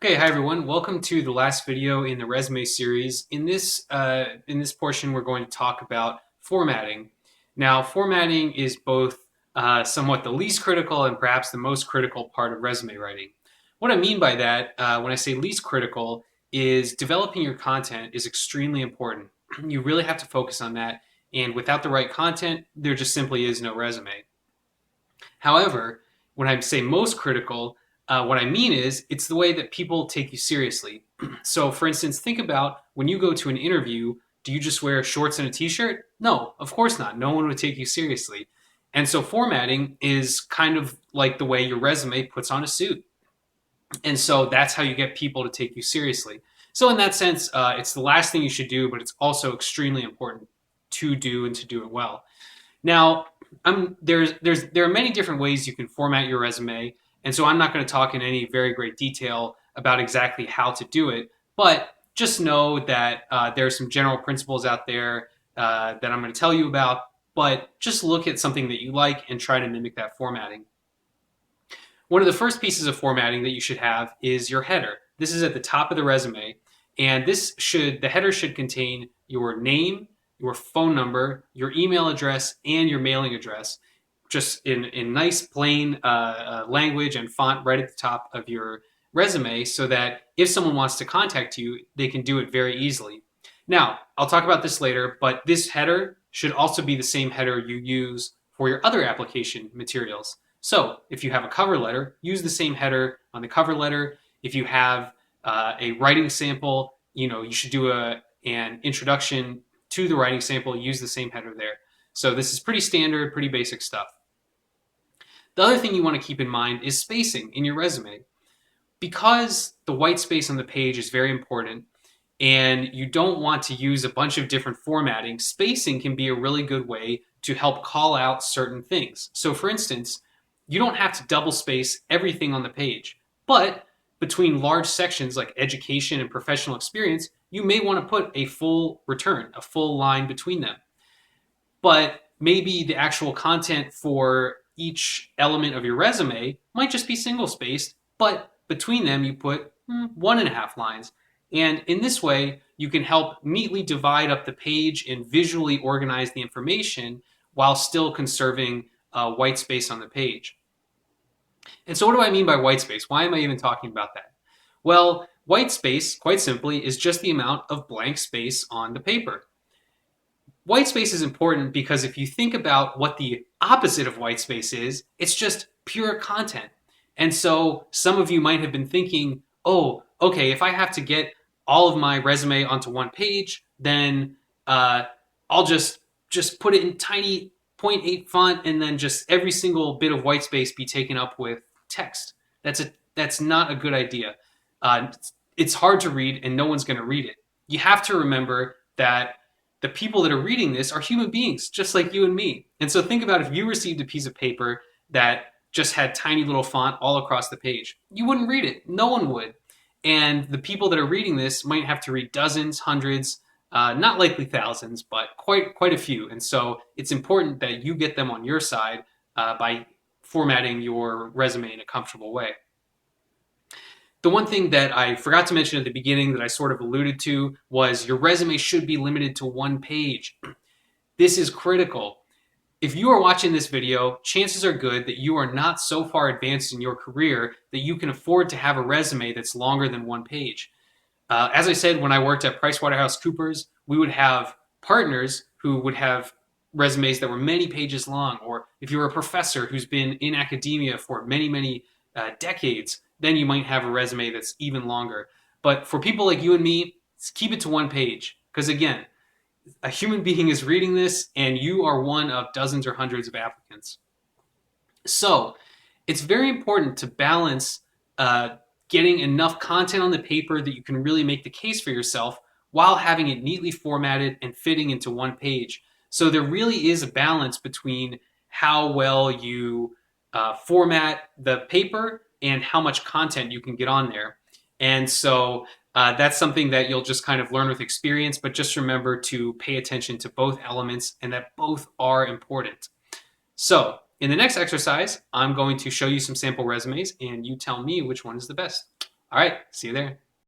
Okay, hi everyone. Welcome to the last video in the resume series. In this portion, we're going to talk about formatting. Now, formatting is both somewhat the least critical and perhaps the most critical part of resume writing. What I mean by that, when I say least critical, is developing your content is extremely important. You really have to focus on that, and without the right content, there just simply is no resume. However, when I say most critical, what I mean is it's the way that people take you seriously. So, for instance, think about when you go to an interview, do you just wear shorts and a t shirt? No, of course not. No one would take you seriously. And so, formatting is kind of like the way your resume puts on a suit. And so, that's how you get people to take you seriously. So, in that sense, it's the last thing you should do, but it's also extremely important to do and to do it well. Now, there are many different ways you can format your resume, and so I'm not going to talk in any very great detail about exactly how to do it. But just know that there are some general principles out there that I'm going to tell you about. But just look at something that you like and try to mimic that formatting. One of the first pieces of formatting that you should have is your header. This is at the top of the resume, and the header should contain your name, your phone number, your email address, and your mailing address, just in nice plain language and font right at the top of your resume, so that if someone wants to contact you, they can do it very easily. Now, I'll talk about this later, but this header should also be the same header you use for your other application materials. So if you have a cover letter, use the same header on the cover letter. If you have a writing sample, you should do an introduction to the writing sample, use the same header there. So this is pretty standard, pretty basic stuff. The other thing you want to keep in mind is spacing in your resume. Because the white space on the page is very important and you don't want to use a bunch of different formatting, spacing can be a really good way to help call out certain things. So for instance, you don't have to double space everything on the page, but between large sections like education and professional experience, you may want to put a full return, a full line between them. But maybe the actual content for each element of your resume might just be single spaced, but between them you put 1.5 lines. And in this way, you can help neatly divide up the page and visually organize the information while still conserving white space on the page. And so, what do I mean by white space? Why am I even talking about that? Well, white space, quite simply, is just the amount of blank space on the paper. White space is important because if you think about what the opposite of white space is, it's just pure content. And so some of you might have been thinking, oh, okay, if I have to get all of my resume onto one page, then I'll just put it in tiny 0.8 font and then just every single bit of white space be taken up with text. That's not a good idea. It's hard to read and no one's going to read it. You have to remember that the people that are reading this are human beings, just like you and me. And so think about if you received a piece of paper that just had tiny little font all across the page. You wouldn't read it. No one would. And the people that are reading this might have to read dozens, hundreds, not likely thousands, but quite a few. And so it's important that you get them on your side by formatting your resume in a comfortable way. The one thing that I forgot to mention at the beginning that I sort of alluded to was your resume should be limited to one page. This is critical. If you are watching this video, chances are good that you are not so far advanced in your career that you can afford to have a resume that's longer than one page. As I said, when I worked at PricewaterhouseCoopers, we would have partners who would have resumes that were many pages long. Or if you're a professor who's been in academia for many decades, then you might have a resume that's even longer. But for people like you and me, keep it to one page. Because again, a human being is reading this and you are one of dozens or hundreds of applicants. So it's very important to balance getting enough content on the paper that you can really make the case for yourself while having it neatly formatted and fitting into one page. So there really is a balance between how well you format the paper and how much content you can get on there. And so that's something that you'll just kind of learn with experience, but just remember to pay attention to both elements and that both are important. So in the next exercise, I'm going to show you some sample resumes and you tell me which one is the best. All right, see you there.